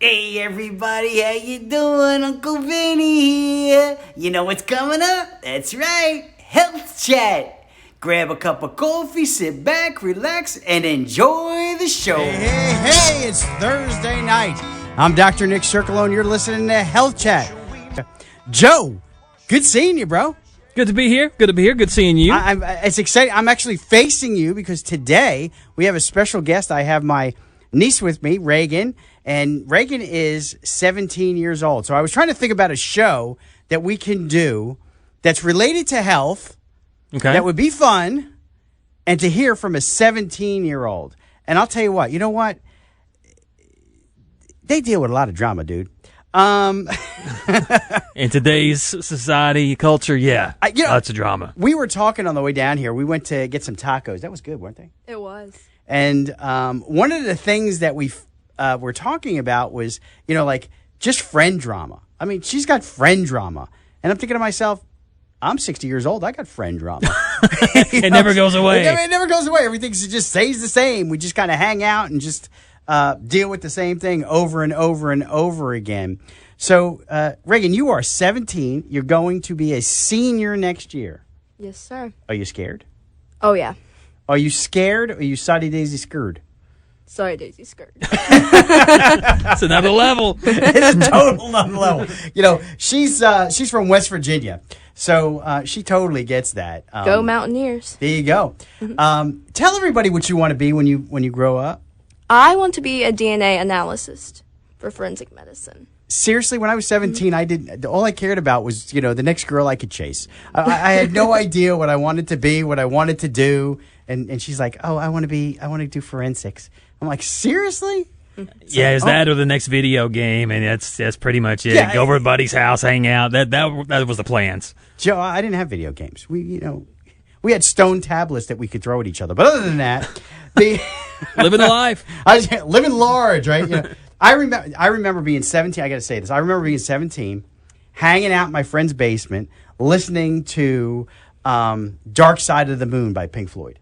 Hey everybody, how you doing? Uncle Vinny here. You know what's coming up? That's right, Health Chat. Grab a cup of coffee, sit back, relax, and enjoy the show. Hey, it's Thursday night. I'm Dr. Nick Circolone. You're listening to Health Chat. Joe, good seeing you, bro. Good to be here. Good seeing you. It's exciting. I'm actually facing you because today we have a special guest. I have my niece with me, Reagan, and Reagan is 17 years old. So I was trying to think about a show that we can do that's related to health, Okay. that would be fun, and to hear from a 17-year-old. And I'll tell you what, you know what? They deal with a lot of drama, dude. In today's society, culture, lots of drama. We were talking on the way down here. We went to get some tacos. That was good, weren't they? It was. And one of the things that we were talking about was, just friend drama. I mean, she's got friend drama. And I'm thinking to myself, I'm 60 years old. I got friend drama. It never goes away. It never goes away. Everything just stays the same. We just kind of hang out and just deal with the same thing over and over and over again. So, Reagan, you are 17. You're going to be a senior next year. Yes, sir. Are you scared? Oh, yeah. Are you scared or are you soddy daisy scared? Sorry, Daisy Skirt. It's another level. It's a total another level. She's from West Virginia, so she totally gets that. Go Mountaineers. There you go. Tell everybody what you want to be when you grow up. I want to be a DNA analyst for forensic medicine. Seriously, when I was 17, all I cared about was, the next girl I could chase. I had no idea what I wanted to be, what I wanted to do. And she's like, oh, I want to do forensics. I'm like, seriously? Yeah, is that or the next video game? And that's pretty much it. Yeah, Go over to buddy's house, hang out. That was the plans. Joe, I didn't have video games. We had stone tablets that we could throw at each other. But other than that, Living the life. I was living large, right? I remember being 17. I got to say this. I remember being 17, hanging out in my friend's basement, listening to "Dark Side of the Moon" by Pink Floyd.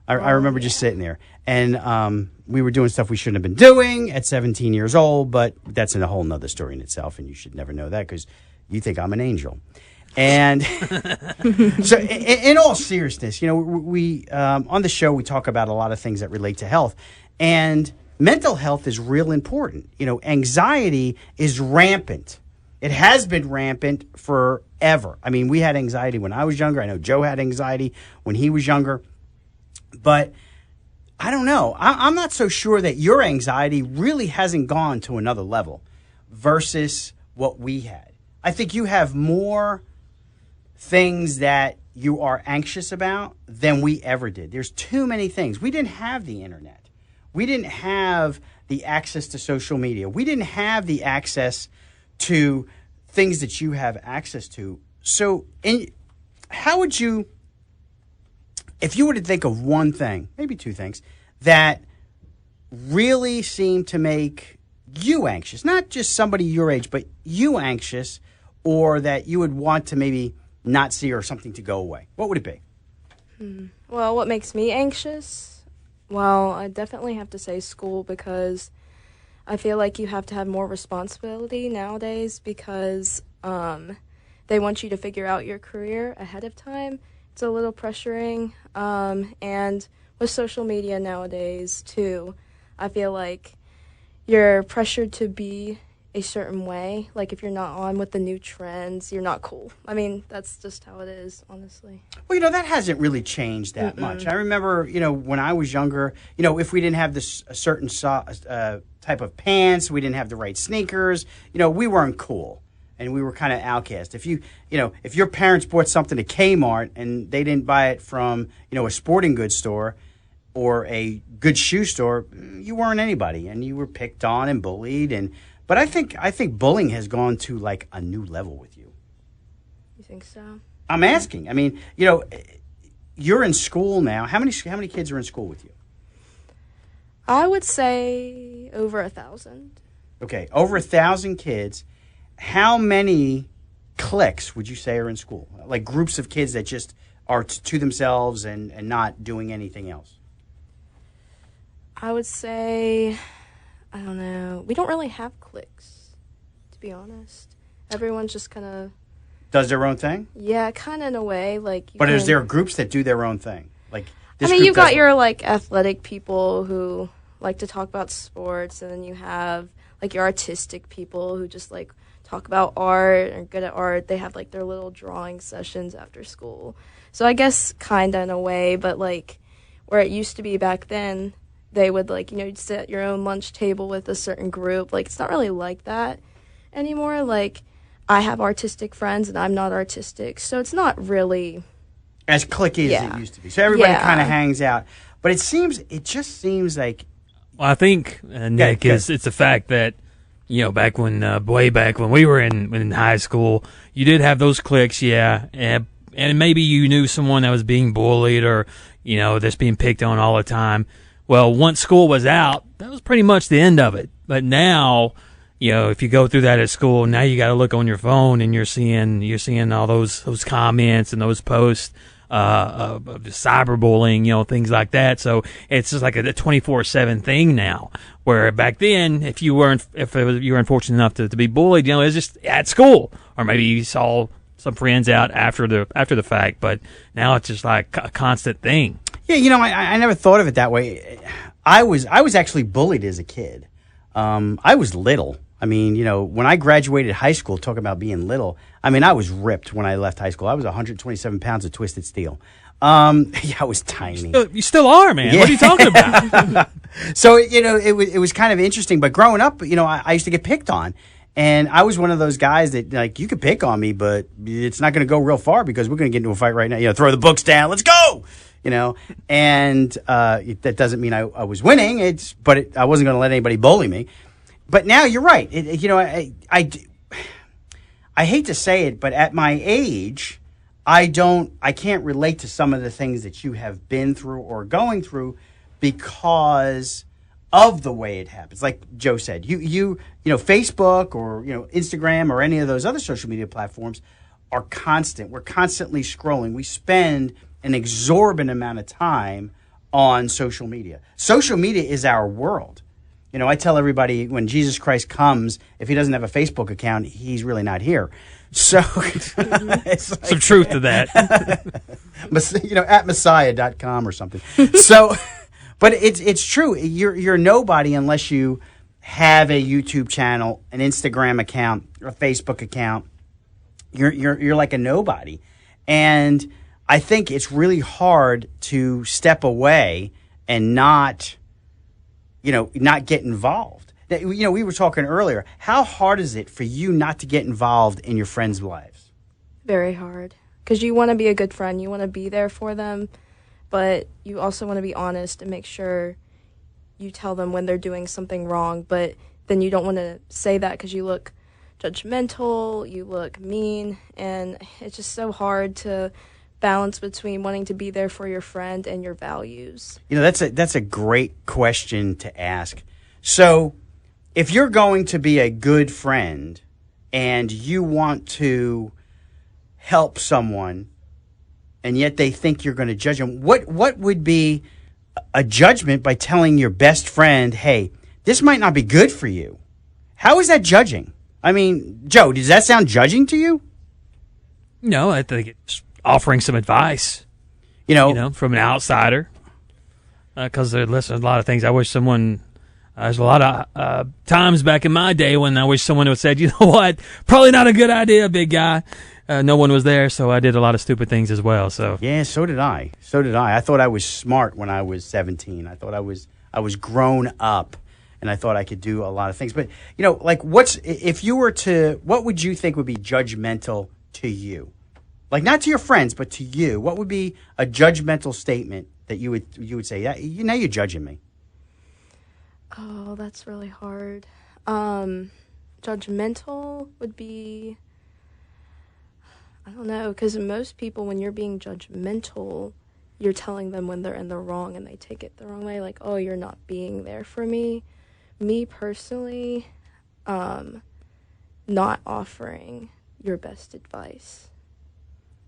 I remember just sitting there, and we were doing stuff we shouldn't have been doing at 17 years old. But that's a whole nother story in itself, and you should never know that because you think I'm an angel. And so, in all seriousness, we on the show we talk about a lot of things that relate to health, and mental health is real important. Anxiety is rampant. It has been rampant forever. I mean, we had anxiety when I was younger. I know Joe had anxiety when he was younger. But I don't know. I'm not so sure that your anxiety really hasn't gone to another level versus what we had. I think you have more things that you are anxious about than we ever did. There's too many things. We didn't have the internet. We didn't have the access to social media. We didn't have the access to things that you have access to. So how would you, if you were to think of one thing, maybe two things, that really seem to make you anxious, not just somebody your age, but you anxious, or that you would want to maybe not see or something to go away, what would it be? Well, what makes me anxious? Well, I definitely have to say school because I feel like you have to have more responsibility nowadays because they want you to figure out your career ahead of time. It's a little pressuring. And with social media nowadays, too, I feel like you're pressured to be a certain way. Like, if you're not on with the new trends, you're not cool. I mean, that's just how it is, honestly. Well, that hasn't really changed that much. I remember, when I was younger, if we didn't have this certain type of pants, we didn't have the right sneakers, we weren't cool. And we were kind of outcast. If if your parents bought something at Kmart and they didn't buy it from, a sporting goods store or a good shoe store, you weren't anybody, and you were picked on and bullied. But I think bullying has gone to like a new level with you. You think so? I'm asking. I mean, you're in school now. How many kids are in school with you? I would say over 1,000. Okay, over 1,000 kids. How many cliques would you say are in school? Like groups of kids that just are to themselves and not doing anything else? I would say I don't know. We don't really have cliques, to be honest. Everyone's just kind of... Does their own thing? Yeah, kind of in a way. Like, But is there groups that do their own thing? Like, this I mean, group you've got does- your, like, athletic people who like to talk about sports, and then you have, like, your artistic people who just, like, talk about art and are good at art. They have, like, their little drawing sessions after school. So I guess kind of in a way, but, like, where it used to be back then, they would, like, you'd sit at your own lunch table with a certain group. Like, it's not really like that anymore. Like, I have artistic friends, and I'm not artistic, so it's not really as cliquey as Yeah. it used to be. So everybody Yeah. kind of hangs out. But it just seems like... Well, I think, Nick, good. it's the fact that, back when, way back when we were in high school, you did have those cliques, yeah, and maybe you knew someone that was being bullied or, that's being picked on all the time. Well, once school was out, that was pretty much the end of it. But now, if you go through that at school, now you got to look on your phone and you're seeing all those comments and those posts of cyberbullying, things like that. So it's just like a 24/7 thing now. Where back then, if you were unfortunate enough to be bullied, it was just at school, or maybe you saw some friends out after the fact. But now it's just like a constant thing. Yeah, I never thought of it that way. I was actually bullied as a kid. I was little. I mean, when I graduated high school, talking about being little, I mean, I was ripped when I left high school. I was 127 pounds of twisted steel. Yeah, I was tiny. You still are, man. Yeah. What are you talking about? So, it was kind of interesting. But growing up, I used to get picked on. And I was one of those guys that, like, you could pick on me, but it's not going to go real far because we're going to get into a fight right now. Throw the books down. Let's go! And that doesn't mean I was winning. I wasn't going to let anybody bully me. But now you're right. I hate to say it, but at my age, I can't relate to some of the things that you have been through or going through because of the way it happens. Like Joe said, Facebook or Instagram or any of those other social media platforms are constant. We're constantly scrolling. We spend an exorbitant amount of time on social media. Social media is our world. I tell everybody when Jesus Christ comes, if he doesn't have a Facebook account, he's really not here. So it's like, Some truth to that. at Messiah.com or something. So, but it's true. You're nobody unless you have a YouTube channel, an Instagram account, a Facebook account. You're like a nobody. And I think it's really hard to step away and not get involved. We were talking earlier. How hard is it for you not to get involved in your friends' lives? very hard. Because you want to be a good friend. You want to be there for them. But you also want to be honest and make sure you tell them when they're doing something wrong. But then you don't want to say that because you look judgmental, you look mean. And it's just so hard to balance between wanting to be there for your friend and your values. That's a great question to ask. So if you're going to be a good friend and you want to help someone and yet they think you're going to judge them, what would be a judgment by telling your best friend, hey, this might not be good for you? How is that judging? I mean, Joe, does that sound judging to you? No, I think it's offering some advice, from an outsider. Because there's a lot of things I wish someone... there's a lot of times back in my day when I wish someone would have said, you know what, probably not a good idea, big guy. No one was there, so I did a lot of stupid things as well. So yeah, so did I. I thought I was smart when I was 17. I thought I was grown up, and I thought I could do a lot of things. But what would you think would be judgmental to you? Like not to your friends, but to you. What would be a judgmental statement that you would say? Now you're judging me. Oh, that's really hard. Judgmental would be, I don't know, because most people, when you're being judgmental, you're telling them when they're in the wrong and they take it the wrong way. Like, oh, you're not being there for me. Me personally, not offering your best advice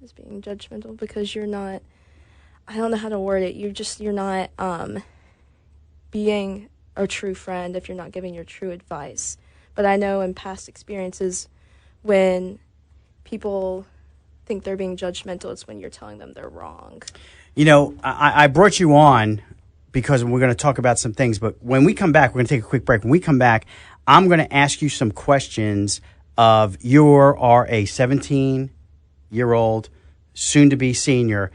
is being judgmental because you're not, I don't know how to word it. You're not being a true friend if you're not giving your true advice. But I know in past experiences, when people think they're being judgmental, it's when you're telling them they're wrong. You know, I brought you on because we're going to talk about some things, but when we come back, we're going to take a quick break. When we come back, I'm going to ask you some questions of you are a 17-year-old, soon-to-be senior.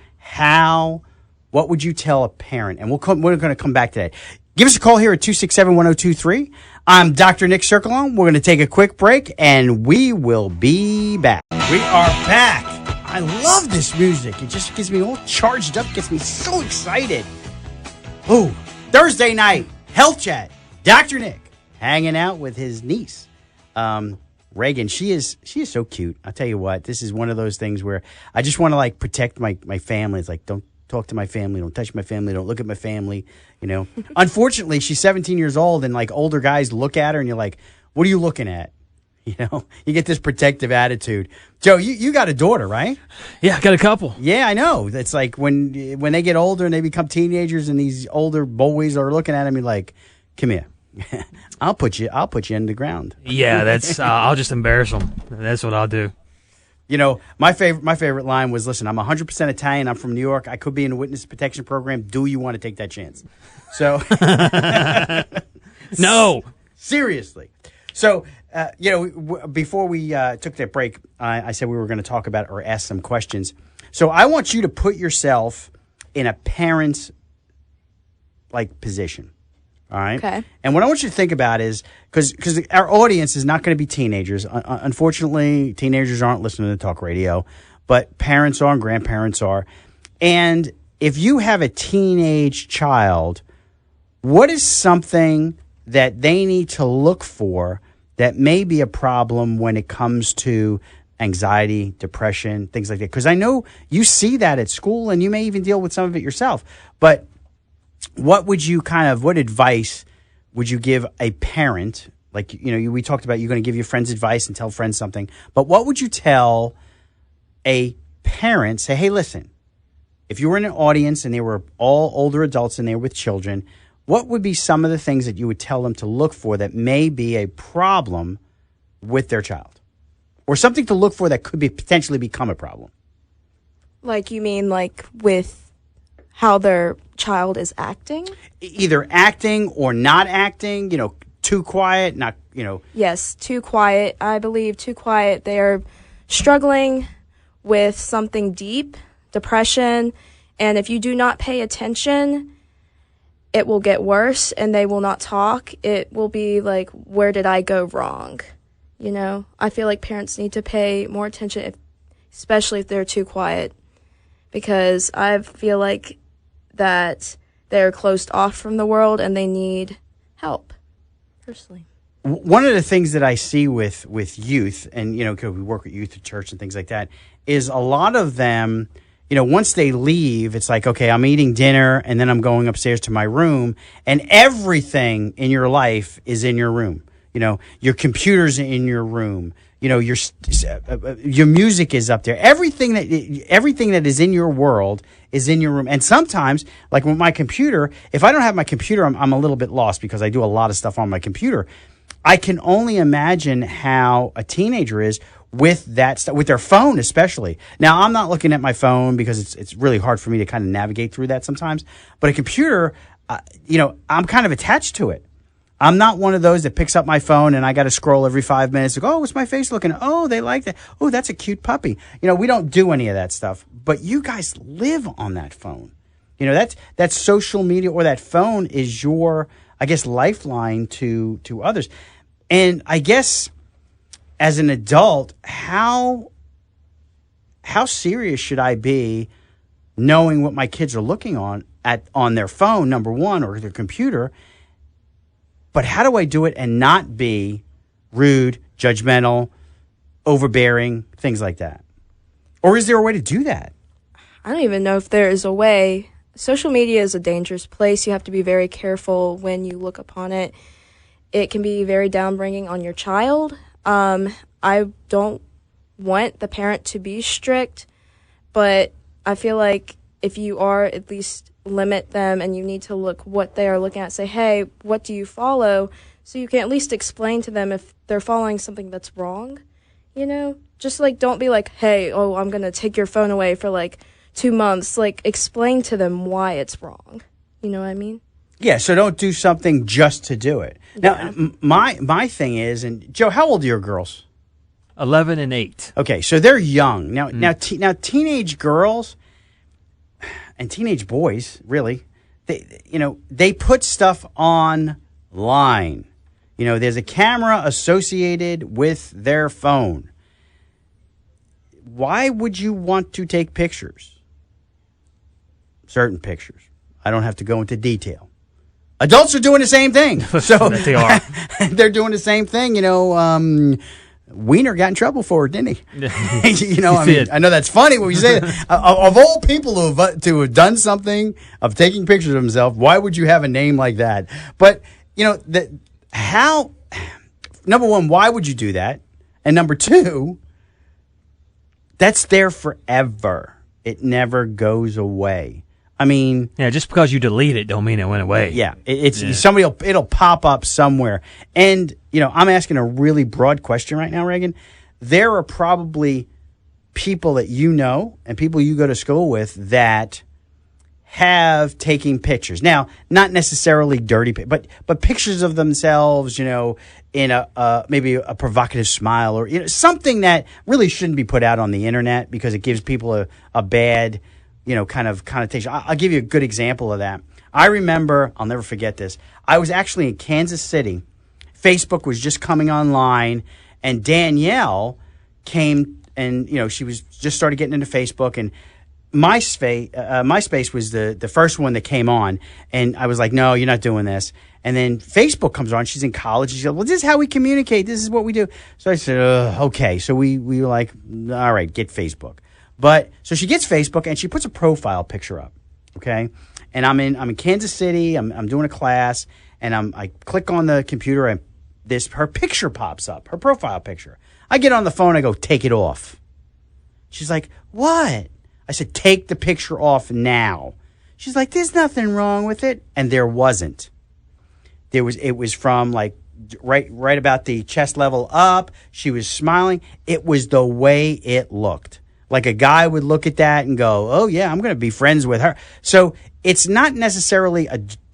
What would you tell a parent? And we're going to come back to that. Give us a call here at 267-1023. I'm Dr. Nick Circolone. We're going to take a quick break, and we will be back. We are back. I love this music. It just gets me all charged up, gets me so excited. Ooh, Thursday night, Health Chat. Dr. Nick hanging out with his niece, Reagan. She is so cute. I'll tell you what, this is one of those things where I just want to like protect my family. It's like, don't talk to my family, don't touch my family, don't look at my family, you know. Unfortunately, she's 17 years old, and like older guys look at her and you're like, what are you looking at? You know, you get this protective attitude. Joe, you got a daughter, right? Yeah, I got a couple. Yeah, I know. It's like when they get older and they become teenagers and these older boys are looking at them, you're like, come here. I'll put you in the ground. Yeah, that's I'll just embarrass them. That's what I'll do. You know, my favorite line was, listen, I'm 100% Italian. I'm from New York. I could be in a witness protection program. Do you want to take that chance? So, no. Seriously. So, you know, before we took that break, I said we were going to talk about or ask some questions. So I want you to put yourself in a parent's, like, position. All right. Okay. And what I want you to think about is, because our audience is not going to be teenagers. Unfortunately, teenagers aren't listening to talk radio, but parents are and grandparents are. And if you have a teenage child, what is something that they need to look for that may be a problem when it comes to anxiety, depression, things like that? Because I know you see that at school, and you may even deal with some of it yourself. But what advice would you give a parent? Like, you know, we talked about you're going to give your friends advice and tell friends something. But what would you tell a parent? Say, hey, listen, if you were in an audience and they were all older adults and they were with children, what would be some of the things that you would tell them to look for that may be a problem with their child? Or something to look for that could potentially become a problem? Like, you mean like with how their child is acting? Either acting or not acting, you know, too quiet, not, you know. Yes, too quiet. I believe too quiet. They are struggling with something deep, depression, and if you do not pay attention, it will get worse and they will not talk. It will be like, where did I go wrong? You know, I feel like parents need to pay more attention, especially if they're too quiet, because I feel like that they're closed off from the world and they need help, personally. One of the things that I see with youth, and, you know, because we work with youth at church and things like that, is a lot of them, you know, once they leave, it's like, okay, I'm eating dinner and then I'm going upstairs to my room, and everything in your life is in your room. You know, your computer's in your room. You know, your music is up there. Everything that is in your world is in your room. And sometimes, like with my computer, if I don't have my computer, I'm a little bit lost because I do a lot of stuff on my computer. I can only imagine how a teenager is with that stuff, with their phone especially. Now, I'm not looking at my phone because it's really hard for me to kind of navigate through that sometimes. But a computer, you know, I'm kind of attached to it. I'm not one of those that picks up my phone and I got to scroll every 5 minutes. Like, oh, what's my face looking? Oh, they like that. Oh, that's a cute puppy. You know, we don't do any of that stuff. But you guys live on that phone. You know, that social media or that phone is your, I guess, lifeline to others. And I guess as an adult, how serious should I be knowing what my kids are looking on their phone, number one, or their computer? But how do I do it and not be rude, judgmental, overbearing, things like that? Or is there a way to do that? I don't even know if there is a way. Social media is a dangerous place. You have to be very careful when you look upon it. It can be very downbringing on your child. I don't want the parent to be strict, but I feel like if you are at least limit them, and you need to look what they are looking at. Say, hey, what do you follow? So you can at least explain to them if they're following something that's wrong, you know? Just, like, don't be like, hey, oh, I'm going to take your phone away for, like, 2 months. Like, explain to them why it's wrong. You know what I mean? Yeah, so don't do something just to do it. Now, my thing is, and Joe, how old are your girls? 11 and 8. Okay, so they're young. Now teenage girls and teenage boys, really, they put stuff online. There's a camera associated with their phone. Why would you want to take pictures? Certain pictures. I don't have to go into detail. Adults are doing the same thing. So they are. They're doing the same thing. Wiener got in trouble for it, didn't he? I know that's funny when you say that. Of all people to have done something of taking pictures of himself, why would you have a name like that? But number one, why would you do that? And number two, that's there forever. It never goes away. I mean, yeah, just because you delete it don't mean it went away. Yeah, it'll pop up somewhere. And I'm asking a really broad question right now, Reagan. There are probably people that and people you go to school with that have taken pictures. Now, not necessarily dirty, but pictures of themselves, in maybe a provocative smile or something that really shouldn't be put out on the internet because it gives people a bad kind of connotation. I'll give you a good example of that. I remember, I'll never forget this. I was actually in Kansas City. Facebook was just coming online, and Danielle came and, she was just started getting into Facebook, and MySpace was the first one that came on, and I was like, no, you're not doing this. And then Facebook comes on. She's in college. She said, well, this is how we communicate. This is what we do. So I said, okay. So we were like, all right, get Facebook. But so she gets Facebook and she puts a profile picture up, okay? And I'm in Kansas City. I'm doing a class, and I click on the computer and her picture pops up, her profile picture. I get on the phone. I go, take it off. She's like, what? I said, take the picture off now. She's like, there's nothing wrong with it, and there wasn't. It was from like right about the chest level up. She was smiling. It was the way it looked. Like a guy would look at that and go, oh, yeah, I'm going to be friends with her. So it's not necessarily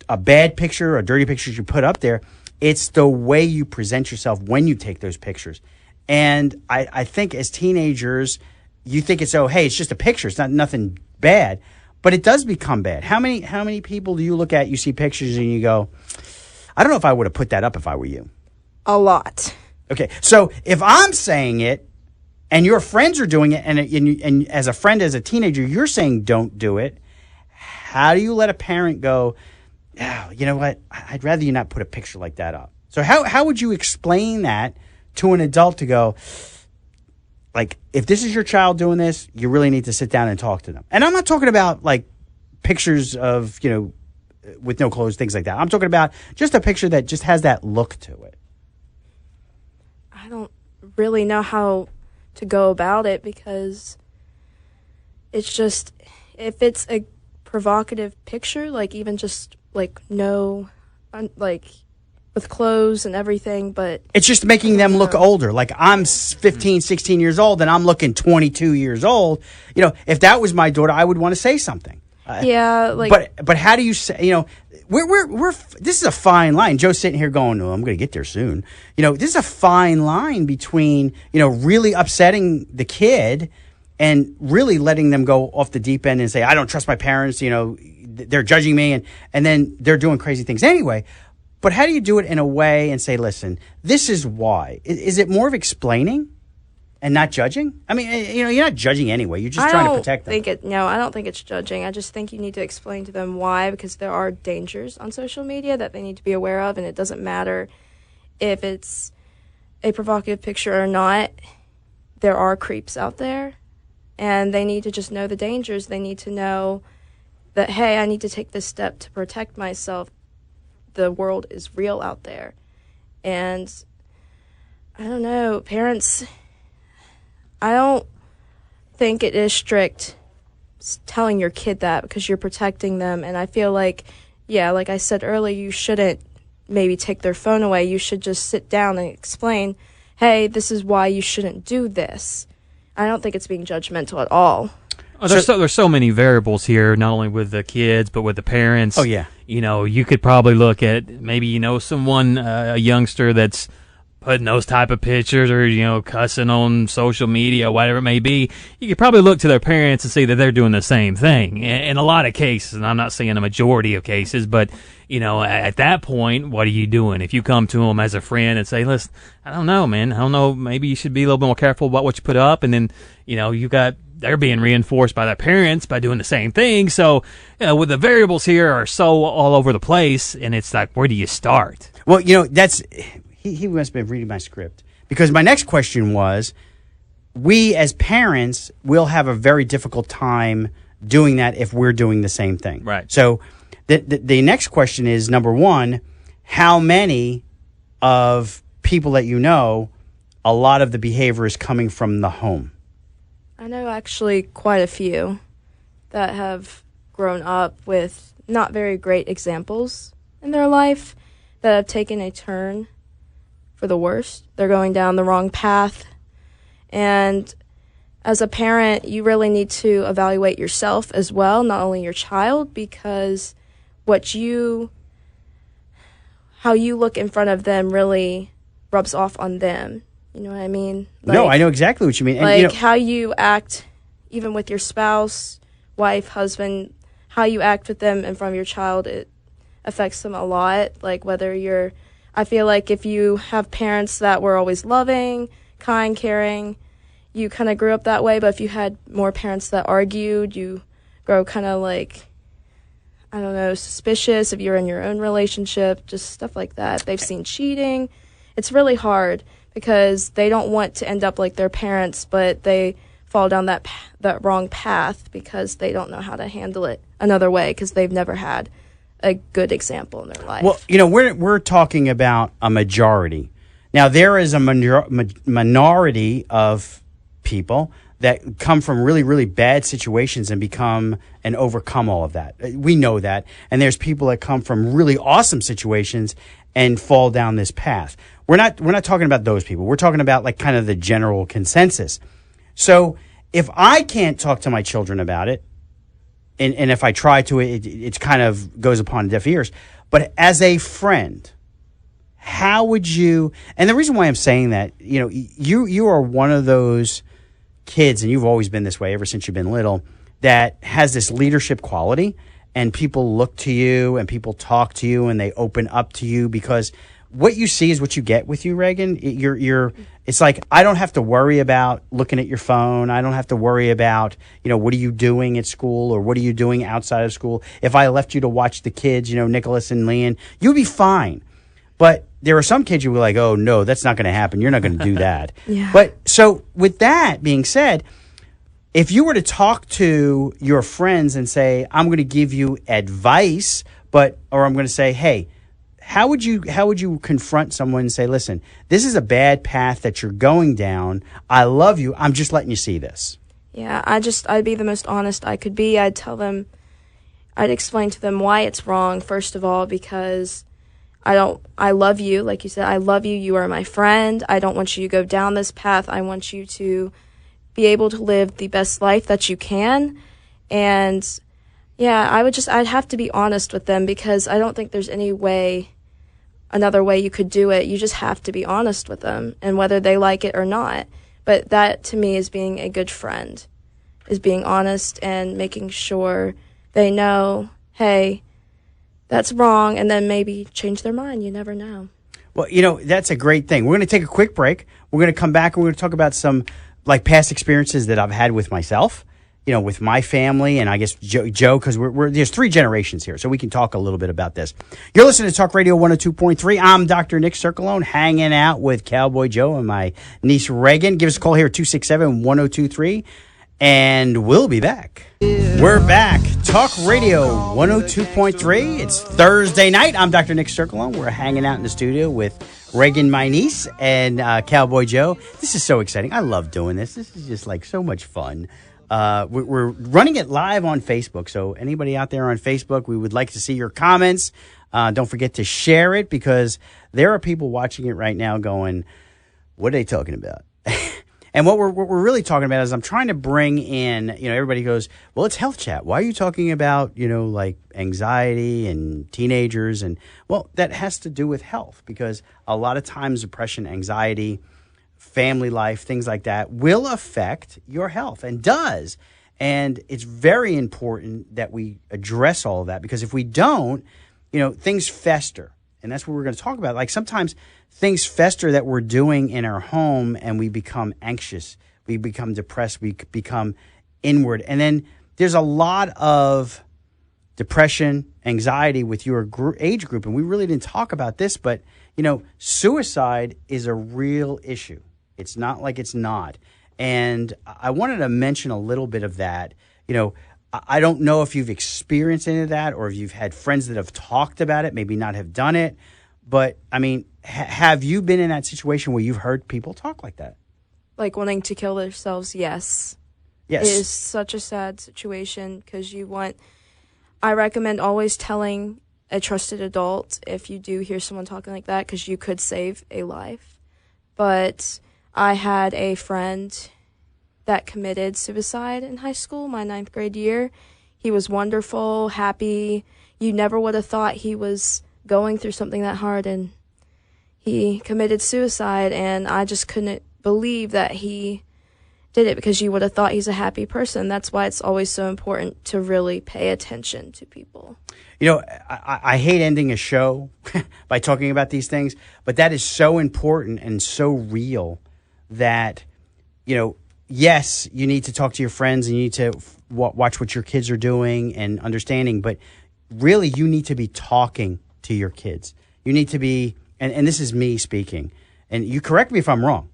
a bad picture or dirty pictures you put up there. It's the way you present yourself when you take those pictures. And I think as teenagers, you think it's, oh, hey, it's just a picture. It's not nothing bad. But it does become bad. How many people do you look at, you see pictures, and you go, I don't know if I would have put that up if I were you? A lot. Okay, so if I'm saying it, and your friends are doing it, and as a friend, as a teenager, you're saying don't do it, how do you let a parent go, oh, you know what, I'd rather you not put a picture like that up? So how would you explain that to an adult to go, like, if this is your child doing this, you really need to sit down and talk to them? And I'm not talking about, like, pictures of, with no clothes, things like that. I'm talking about just a picture that just has that look to it. I don't really know how to go about it, because it's just, if it's a provocative picture, like even just like with clothes and everything, but it's just making them look older. Like I'm 15, 16 years old and I'm looking 22 years old. If that was my daughter, I would want to say something. Yeah, like, but how do you say, we're this is a fine line. Joe's sitting here going, oh, I'm going to get there soon. This is a fine line between, really upsetting the kid and really letting them go off the deep end and say, I don't trust my parents, they're judging me, and then they're doing crazy things anyway. But how do you do it in a way and say, listen, this is why? Is it more of explaining and not judging? I mean, you're not judging anyway. You're just trying to protect them. I don't think it's judging. I just think you need to explain to them why, because there are dangers on social media that they need to be aware of, and it doesn't matter if it's a provocative picture or not. There are creeps out there, and they need to just know the dangers. They need to know that, hey, I need to take this step to protect myself. The world is real out there. And I don't know, parents, I don't think it is strict telling your kid that because you're protecting them. And I feel like, yeah, like I said earlier, you shouldn't maybe take their phone away. You should just sit down and explain, hey, this is why you shouldn't do this. I don't think it's being judgmental at all. Oh, there's so many variables here, not only with the kids but with the parents. Oh yeah. You could probably look at maybe someone, a youngster that's putting those type of pictures or cussing on social media, whatever it may be. You could probably look to their parents and see that they're doing the same thing. In a lot of cases, and I'm not saying a majority of cases, but at that point, what are you doing? If you come to them as a friend and say, listen, I don't know, man, I don't know, maybe you should be a little bit more careful about what you put up, and then they're being reinforced by their parents by doing the same thing. So, with the variables here are so all over the place, and it's like, where do you start? Well, that's he must have been reading my script, because my next question was, we as parents will have a very difficult time doing that if we're doing the same thing. Right. So, the next question is, number one, how many of people that a lot of the behavior is coming from the home? I know actually quite a few that have grown up with not very great examples in their life that have taken a turn for the worst. They're going down the wrong path. And as a parent, you really need to evaluate yourself as well, not only your child, because how you look in front of them really rubs off on them. You know what I mean? No, I know exactly what you mean. And, how you act, even with your spouse, wife, husband, how you act with them in front of your child, it affects them a lot. Like I feel like if you have parents that were always loving, kind, caring, you kind of grew up that way. But if you had more parents that argued, you grow kind of like, I don't know, suspicious if you're in your own relationship, just stuff like that. They've seen cheating. It's really hard, because they don't want to end up like their parents, but they fall down that wrong path because they don't know how to handle it another way, because they've never had a good example in their life. Well, we're talking about a majority. Now, there is a minority of people that come from really, really bad situations and become and overcome all of that. We know that. And there's people that come from really awesome situations and fall down this path. We're not talking about those people. We're talking about like kind of the general consensus. So if I can't talk to my children about it, and if I try to, it kind of goes upon deaf ears. But as a friend, how would you? And the reason why I'm saying that, you are one of those kids, and you've always been this way ever since you've been little, that has this leadership quality, and people look to you and people talk to you and they open up to you, because what you see is what you get with you, Reagan. It's like, I don't have to worry about looking at your phone. I don't have to worry about, what are you doing at school or what are you doing outside of school. If I left you to watch the kids, Nicholas and Leon, you'd be fine. But there are some kids who were like, oh, no, that's not going to happen. You're not going to do that. Yeah. But so with that being said, if you were to talk to your friends and say, I'm going to give you advice, or I'm going to say, hey, how would you confront someone and say, listen, this is a bad path that you're going down. I love you. I'm just letting you see this. Yeah, I'd be the most honest I could be. I'd explain to them why it's wrong, first of all, because I love you. Like you said, I love you. You are my friend. I don't want you to go down this path. I want you to be able to live the best life that you can. And yeah, I'd have to be honest with them, because I don't think there's another way you could do it. You just have to be honest with them, and whether they like it or not. But that, to me, is being a good friend, is being honest and making sure they know, hey, that's wrong, and then maybe change their mind. You never know. Well, that's a great thing. We're going to take a quick break. We're going to come back and we're going to talk about some like past experiences that I've had with myself, with my family, and I guess Joe, because there's 3 generations here, so we can talk a little bit about this. You're listening to Talk Radio 102.3. I'm Dr. Nick Circolone, hanging out with Cowboy Joe and my niece Reagan. Give us a call here at 267-1023, and we'll be back. We're back. Talk Radio 102.3. It's Thursday night. I'm Dr. Nick Circolone. We're hanging out in the studio with Reagan, my niece, and Cowboy Joe. This is so exciting. I love doing this. This is just like so much fun. we're running it live on Facebook. So anybody out there on Facebook, we would like to see your comments. Don't forget to share it, because there are people watching it right now going, what are they talking about? And what we're really talking about is I'm trying to bring in, everybody goes, well, it's health chat. Why are you talking about, like anxiety and teenagers? And well, that has to do with health, because a lot of times depression, anxiety, family life, things like that will affect your health, and does. And it's very important that we address all of that, because if we don't, things fester. And that's what we're going to talk about. Like sometimes things fester that we're doing in our home, and we become anxious, we become depressed, we become inward. And then there's a lot of depression, anxiety with your age group. And we really didn't talk about this, but, suicide is a real issue. It's not like it's not. And I wanted to mention a little bit of that. I don't know if you've experienced any of that, or if you've had friends that have talked about it, maybe not have done it. But, I mean, have you been in that situation where you've heard people talk like that? Like wanting to kill themselves, yes. Yes. It is such a sad situation, because I recommend always telling a trusted adult if you do hear someone talking like that, because you could save a life. But I had a friend that committed suicide in high school, my 9th grade year. He was wonderful, happy. You never would have thought he was going through something that hard, and he committed suicide, and I just couldn't believe that he did it, because you would have thought he's a happy person. That's why it's always so important to really pay attention to people. I hate ending a show by talking about these things, but that is so important and so real that, yes, you need to talk to your friends, and you need to watch what your kids are doing and understanding, but really you need to be talking to your kids. You need to be, and this is me speaking, and you correct me if I'm wrong,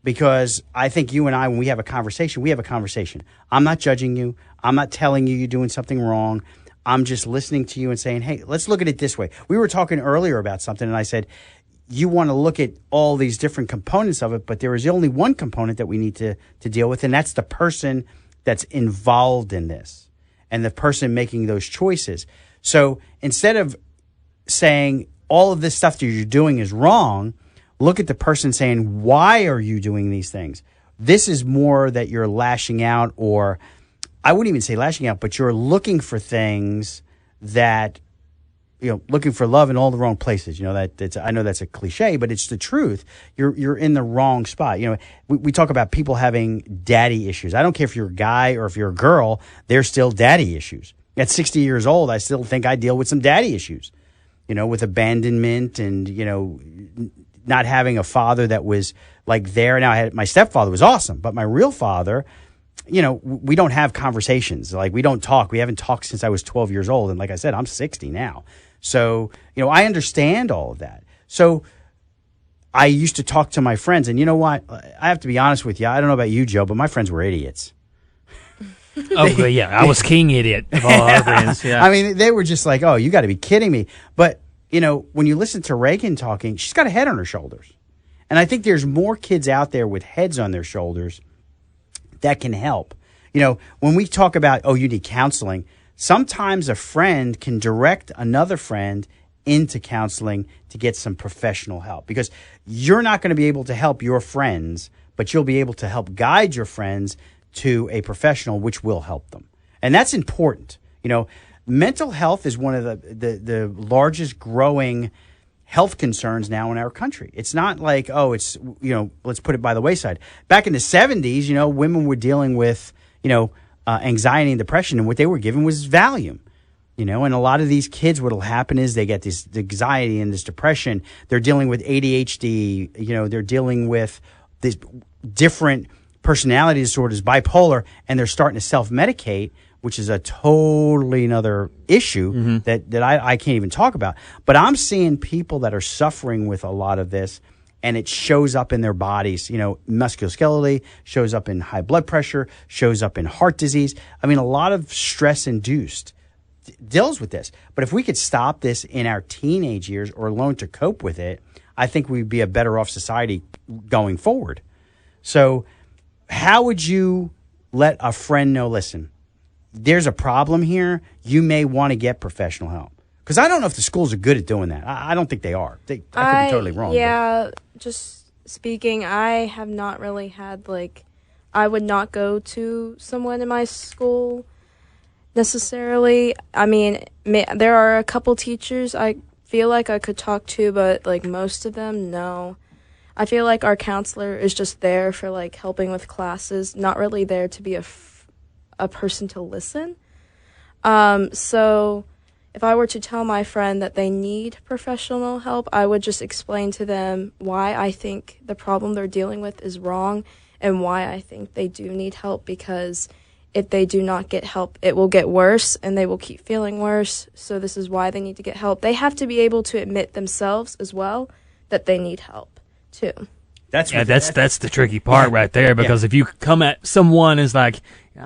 because I think you and I, when we have a conversation, we have a conversation. I'm not judging you. I'm not telling you you're doing something wrong. I'm just listening to you and saying, hey, let's look at it this way. We were talking earlier about something, and I said, you want to look at all these different components of it, but there is only one component that we need to deal with, and that's the person that's involved in this and the person making those choices. So instead of saying all of this stuff that you're doing is wrong, look at the person saying, why are you doing these things? This is more that you're lashing out, or I wouldn't even say lashing out, but you're looking for things that, looking for love in all the wrong places. I know that's a cliche, but it's the truth. You're in the wrong spot. We talk about people having daddy issues. I don't care if you're a guy or if you're a girl, there's still daddy issues. At 60 years old, I still think I deal with some daddy issues, with abandonment and, not having a father that was like there. Now my stepfather was awesome, but my real father, we don't have conversations. Like we don't talk. We haven't talked since I was 12 years old. And like I said, I'm 60 now. So, I understand all of that. So I used to talk to my friends, and you know what? I have to be honest with you. I don't know about you, Joe, but my friends were idiots. Oh, yeah. I was king idiot of all our friends. Yeah. I mean, they were just like, oh, you got to be kidding me. But, when you listen to Reagan talking, she's got a head on her shoulders. And I think there's more kids out there with heads on their shoulders that can help. When we talk about, oh, you need counseling, sometimes a friend can direct another friend into counseling to get some professional help, because you're not going to be able to help your friends, but you'll be able to help guide your friends to a professional, which will help them. And that's important. Mental health is one of the largest growing health concerns now in our country. It's not like, oh, it's, let's put it by the wayside. Back in the 70s, women were dealing with, anxiety and depression, and what they were given was Valium. And a lot of these kids, what'll happen is they get this anxiety and this depression. They're dealing with ADHD, they're dealing with these different personality disorders, bipolar, and they're starting to self-medicate, which is a totally another issue that I can't even talk about. But I'm seeing people that are suffering with a lot of this, and it shows up in their bodies. Musculoskeletal, shows up in high blood pressure, shows up in heart disease. I mean, a lot of stress-induced deals with this. But if we could stop this in our teenage years or learn to cope with it, I think we'd be a better off society going forward. So how would you let a friend know, listen, there's a problem here. You may want to get professional help. Because I don't know if the schools are good at doing that. I don't think they are. I could be totally wrong. Yeah, just speaking, I have not really had, I would not go to someone in my school necessarily. I mean, there are a couple teachers I feel like I could talk to, but, most of them, no. I feel like our counselor is just there for, helping with classes, not really there to be a person to listen. So if I were to tell my friend that they need professional help, I would just explain to them why I think the problem they're dealing with is wrong and why I think they do need help, because if they do not get help, it will get worse and they will keep feeling worse. So this is why they need to get help. They have to be able to admit themselves as well that they need help too. That's the tricky part right there, because if you come at someone as I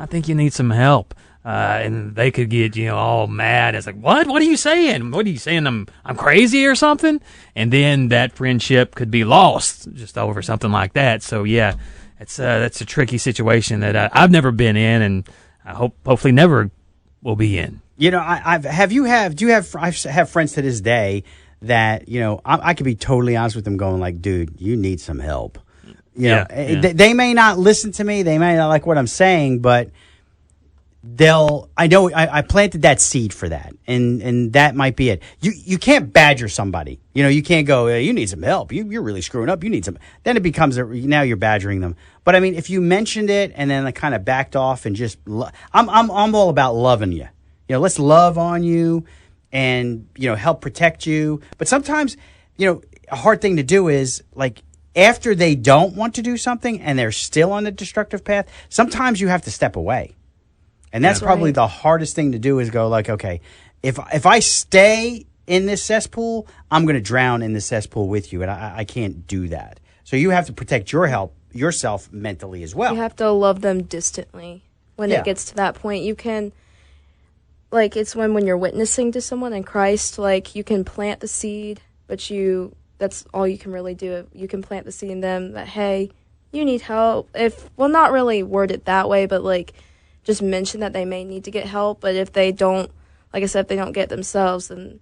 think you need some help, and they could get all mad. It's like, what are you saying? What are you saying? I'm crazy or something? And then that friendship could be lost just over something like that. So yeah, that's a tricky situation that I've never been in, and I hopefully never will be in. I have friends to this day that I could be totally honest with them, going like, dude, you need some help. They may not listen to me, they may not like what I'm saying, but I planted that seed for that, and that might be it. You can't badger somebody. You can't go, you need some help. You're really screwing up. You need some. Then it becomes now you're badgering them. But I mean, if you mentioned it and then kind of backed off and just, I'm all about loving you. Let's love on you and help protect you. But sometimes a hard thing to do is after they don't want to do something and they're still on the destructive path, sometimes you have to step away. And that's probably the hardest thing to do, is go okay, if I stay in this cesspool, I'm going to drown in the cesspool with you, and I can't do that. So you have to protect yourself mentally as well. You have to love them distantly when it gets to that point. You can, it's when you're witnessing to someone in Christ, you can plant the seed, but that's all you can really do. You can plant the seed in them that, hey, you need help. Not really word it that way, but just mention that they may need to get help. But if they don't, like I said, if they don't get themselves, then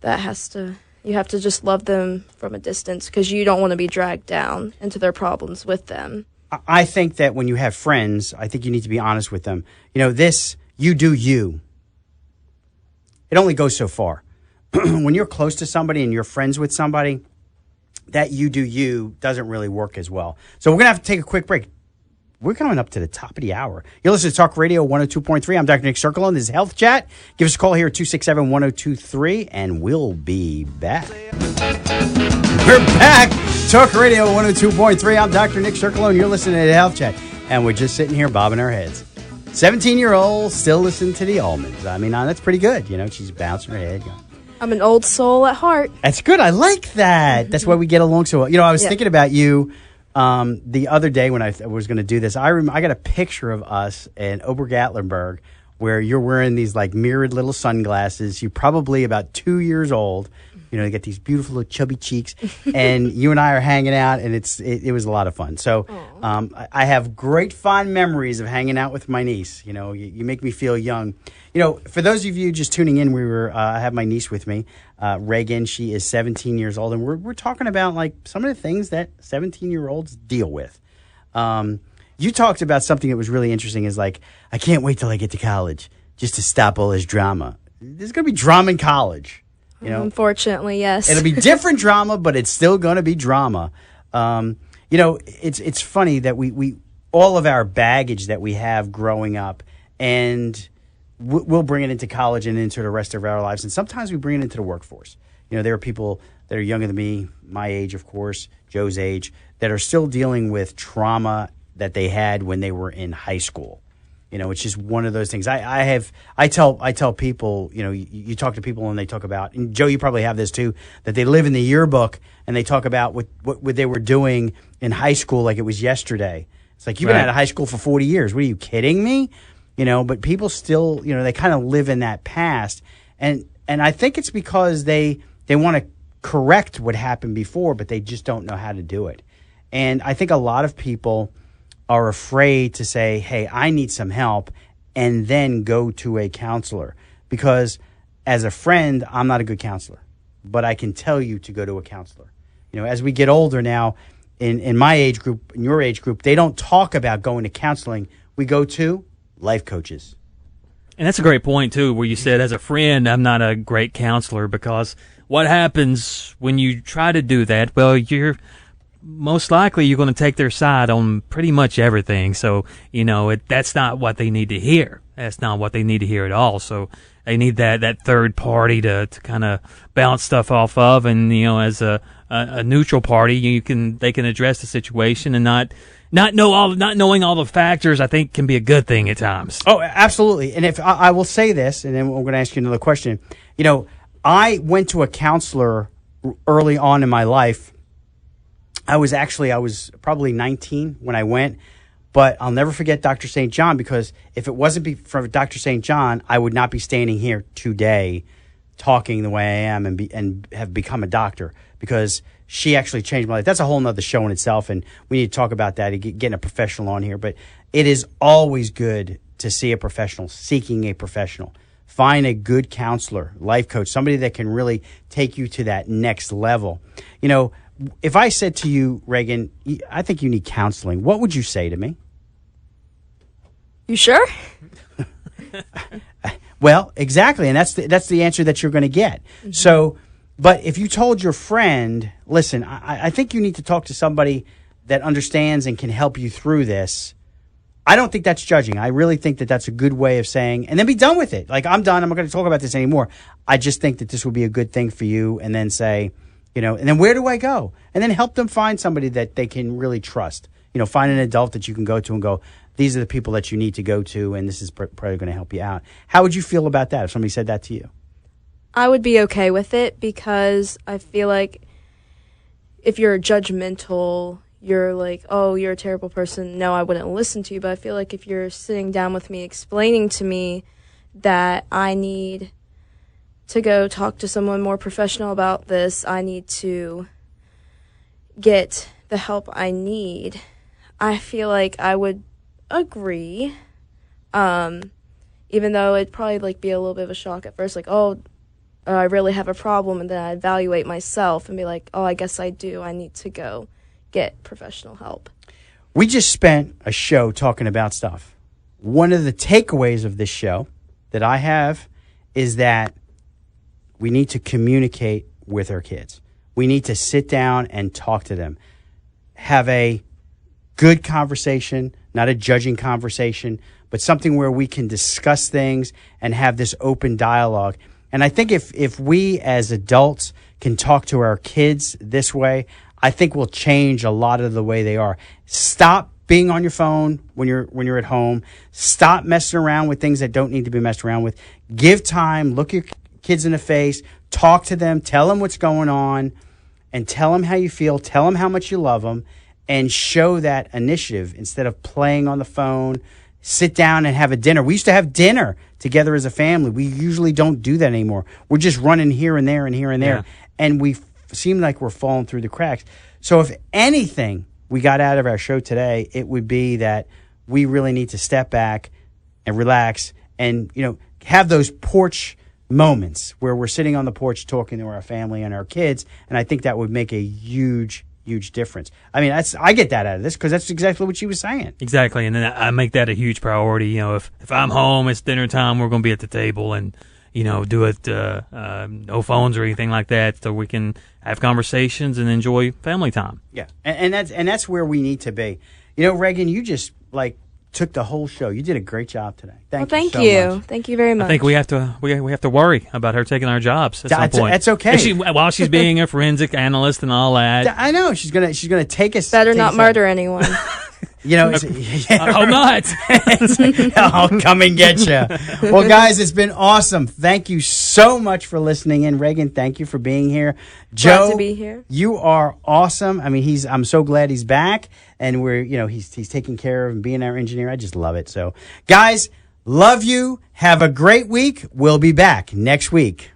you have to just love them from a distance, because you don't want to be dragged down into their problems with them. I think that when you have friends, I think you need to be honest with them. You do you. It only goes so far. When you're close to somebody and you're friends with somebody, that you do you doesn't really work as well. So we're going to have to take a quick break. We're coming up to the top of the hour. You're listening to Talk Radio 102.3. I'm Dr. Nick Circolone. This is Health Chat. Give us a call here at 267-1023, and we'll be back. We're back. Talk Radio 102.3. I'm Dr. Nick Circolone. You're listening to Health Chat, and we're just sitting here bobbing our heads. 17-year-old still listening to the Almonds. I mean, that's pretty good. She's bouncing her head. I'm an old soul at heart. That's good. I like that. That's why we get along so well. I was thinking about you the other day when I was going to do this. I got a picture of us in Obergatlinburg where you're wearing these mirrored little sunglasses. You're probably about 2 years old. You get these beautiful little chubby cheeks, and you and I are hanging out, and it was a lot of fun. So I have great fond memories of hanging out with my niece. You make me feel young. For those of you just tuning in, I have my niece with me, Reagan. She is 17 years old, and we're talking about some of the things that 17-year-olds deal with. You talked about something that was really interesting. Is I can't wait till I get to college just to stop all this drama. There's going to be drama in college. Unfortunately, yes. It'll be different drama, but it's still going to be drama. It's funny that we all of our baggage that we have growing up, and we'll bring it into college and into the rest of our lives. And sometimes we bring it into the workforce. There are people that are younger than me, my age, of course, Joe's age, that are still dealing with trauma that they had when they were in high school. It's just one of those things. I tell people, you talk to people and they talk about, and Joe, you probably have this too, that they live in the yearbook and they talk about what they were doing in high school like it was yesterday. It's you've been out of high school for 40 years. What, are you kidding me? But people still, they kind of live in that past. And I think it's because they want to correct what happened before, but they just don't know how to do it. And I think a lot of people are afraid to say, hey, I need some help, and then go to a counselor. Because as a friend, I'm not a good counselor, but I can tell you to go to a counselor. You know, as we get older now, in my age group, in your age group, they don't talk about going to counseling. We go to life coaches. And that's a great point, too, where you said, as a friend, I'm not a great counselor, because what happens when you try to do that? Well, you're most likely you're going to take their side on pretty much everything. So, you know, that's not what they need to hear. That's not what they need to hear at all. So they need that third party to kind of bounce stuff off of. And, you know, as a neutral party, they can address the situation and not knowing all the factors, I think, can be a good thing at times. Oh, absolutely. And if I will say this, and then we're going to ask you another question. You know, I went to a counselor early on in my life. I was probably 19 when I went, but I'll never forget Dr. St. John, because if it wasn't for Dr. St. John, I would not be standing here today talking the way I am and have become a doctor, because she actually changed my life. That's a whole nother show in itself, and we need to talk about that, getting a professional on here. But it is always good to see a professional, seeking a professional. Find a good counselor, life coach, somebody that can really take you to that next level. You know, if I said to you, Reagan, I think you need counseling, what would you say to me? You sure? Well, exactly, and that's the answer that you're going to get. Mm-hmm. So, but if you told your friend, listen, I think you need to talk to somebody that understands and can help you through this, I don't think that's judging. I really think that that's a good way of saying, and then be done with it. Like, I'm done. I'm not going to talk about this anymore. I just think that this would be a good thing for you, and then say, you know, and then where do I go? And then help them find somebody that they can really trust. You know, find an adult that you can go to and go, these are the people that you need to go to, and this is probably going to help you out. How would you feel about that if somebody said that to you? I would be okay with it, because I feel like if you're judgmental, you're like, oh, you're a terrible person. No, I wouldn't listen to you. But I feel like if you're sitting down with me, explaining to me that I need to go talk to someone more professional about this, I need to get the help I need, I feel like I would agree, even though it'd probably like be a little bit of a shock at first, like, oh, I really have a problem, and then I evaluate myself and be like, oh, I guess I do. I need to go get professional help. We just spent a show talking about stuff. One of the takeaways of this show that I have is that we need to communicate with our kids. We need to sit down and talk to them. Have a good conversation, not a judging conversation, but something where we can discuss things and have this open dialogue. And I think if we as adults can talk to our kids this way, I think we'll change a lot of the way they are. Stop being on your phone when you're at home. Stop messing around with things that don't need to be messed around with. Give time, look your kids in the face, talk to them, tell them what's going on, and tell them how you feel, tell them how much you love them, and show that initiative instead of playing on the phone. Sit down and have a dinner. We used to have dinner together as a family. We usually don't do that anymore. We're just running here and there and here and there. Yeah. And we seem like we're falling through the cracks. So if anything we got out of our show today, it would be that we really need to step back and relax and, you know, have those porch moments where we're sitting on the porch talking to our family and our kids. And I think that would make a huge difference. I mean, I get that out of this because that's exactly what she was saying. Exactly. And then I make that a huge priority. You know, if I'm home, it's dinner time, we're going to be at the table and, you know, do it, no phones or anything like that, so we can have conversations and enjoy family time. Yeah. And that's where we need to be. You know, Reagan, you just took the whole show. You did a great job today. Thank you. Much. Thank you very much. I think we have to worry about her taking our jobs at some point. That's okay. While she's being a forensic analyst and all that. I know she's gonna take us. Better not murder anyone. You know, I'll not. I'll come and get you. Well, guys, it's been awesome. Thank you so much for listening in. Reagan, thank you for being here. Joe, glad to be here. You are awesome. I mean, I'm so glad he's back, and he's taking care of and being our engineer. I just love it. So, guys, love you. Have a great week. We'll be back next week.